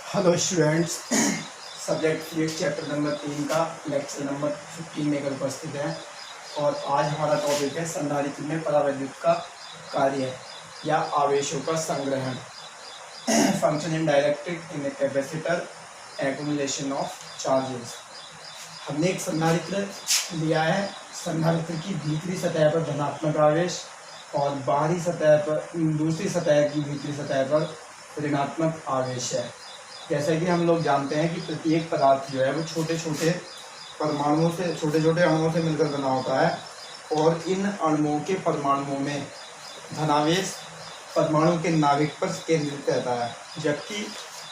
Hello students, subject physics chapter number 3 का lecture number 15 में उपस्थित है। और आज हमारा टॉपिक है संधारित्र में परावैद्युत का कार्य या आवेशों का संग्रहण। Function in dielectric in a capacitor, accumulation of charges. हमने एक संधारित्र लिया है। संधारित्र की भीतरी सतह पर धनात्मक आवेश और बाहरी सतह पर, दूसरी सतह की भीतरी सतह पर ऋणात्मक आवेश है। जैसा कि हम लोग जानते हैं कि प्रत्येक पदार्थ जो है वो छोटे छोटे परमाणुओं से, छोटे छोटे अणुओं से मिलकर बना होता है। और इन अणुओं के परमाणुओं में धनावेश परमाणु के नाभिक पर केंद्रित रहता है, जबकि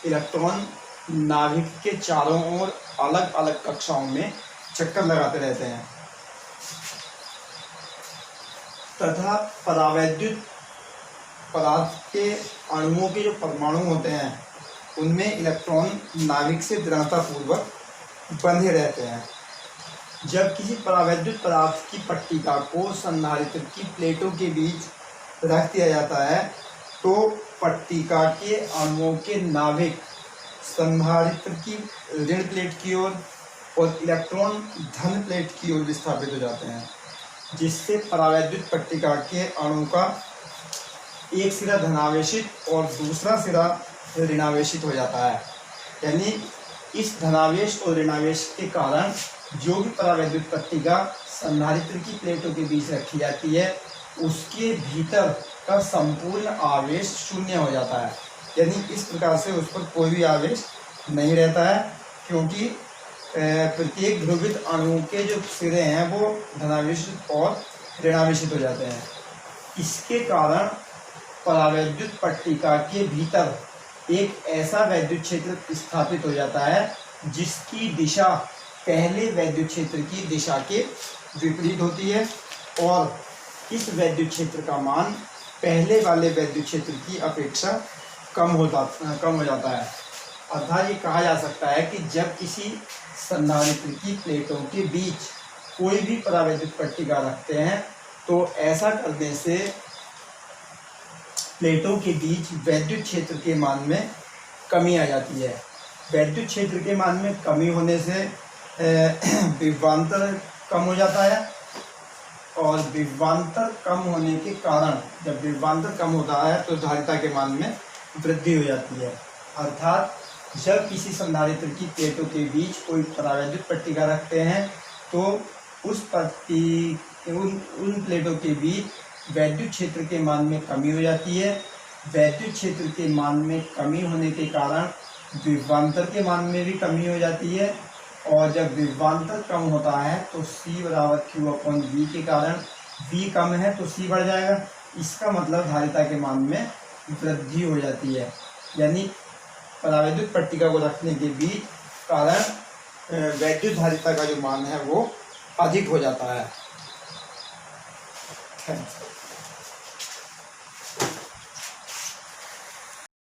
इलेक्ट्रॉन नाभिक के चारों ओर अलग अलग कक्षाओं में चक्कर लगाते रहते हैं। तथा परावैद्युत पदार्थ के अणुओं के जो परमाणु होते हैं उनमें इलेक्ट्रॉन नाभिक से दृढ़तापूर्वक बंधे रहते हैं। जब किसी परावैद्युत पदार्थ की पट्टिका को संधारित्र की प्लेटों के बीच रख दिया जाता है तो पट्टिका के अणुओं के नाभिक संधारित्र की ऋण प्लेट की ओर और इलेक्ट्रॉन धन प्लेट की ओर विस्थापित हो जाते हैं, जिससे परावैद्युत पट्टिका के अणु का एक सिरा धनावेशित और दूसरा सिरा ऋणावेशित हो जाता है। यानी इस धनावेश और ऋणावेश के कारण जो भी परावैद्युत पट्टिका संधारित्र की प्लेटों के बीच रखी जाती है उसके भीतर का संपूर्ण आवेश शून्य हो जाता है। यानी इस प्रकार से उस पर कोई भी आवेश नहीं रहता है, क्योंकि प्रत्येक ध्रुवित अणु के जो सिरे हैं वो धनावेशित और ऋणावेशित हो जाते हैं। इसके कारण परावैद्युत पट्टिका के भीतर एक ऐसा वैद्युत क्षेत्र स्थापित हो जाता है जिसकी दिशा पहले वैद्युत क्षेत्र की दिशा के विपरीत होती है, और इस वैद्युत क्षेत्र का मान पहले वाले वैद्युत क्षेत्र की अपेक्षा कम हो जाता है। अर्थात ये कहा जा सकता है कि जब किसी संधारित्र की प्लेटों के बीच कोई भी परावैद्युत पट्टिका रखते हैं तो ऐसा करने से प्लेटों के बीच वैद्युत क्षेत्र के मान में कमी आ जाती है। वैद्युत क्षेत्र के मान में कमी होने से विभवांतर कम हो जाता है, और विभवांतर कम होने के कारण जब विभवांतर कम होता है तो धारिता के मान में वृद्धि हो जाती है। अर्थात जब किसी संधारित्र की प्लेटों के बीच कोई परावैद्युत पट्टिका रखते हैं तो उन प्लेटों के बीच वैद्युत क्षेत्र के मान में कमी हो जाती है। वैद्युत क्षेत्र के मान में कमी होने के कारण विभवांतर के मान में भी कमी हो जाती है, और जब विभवांतर कम होता है तो C बराबर Q/V के कारण V कम है तो C बढ़ जाएगा। इसका मतलब धारिता के मान में वृद्धि हो जाती है। यानी परावैद्युत पट्टिका को रखने के बीच कारण वैद्युत धारिता का जो मान है वो अधिक हो जाता है। थैंक्स।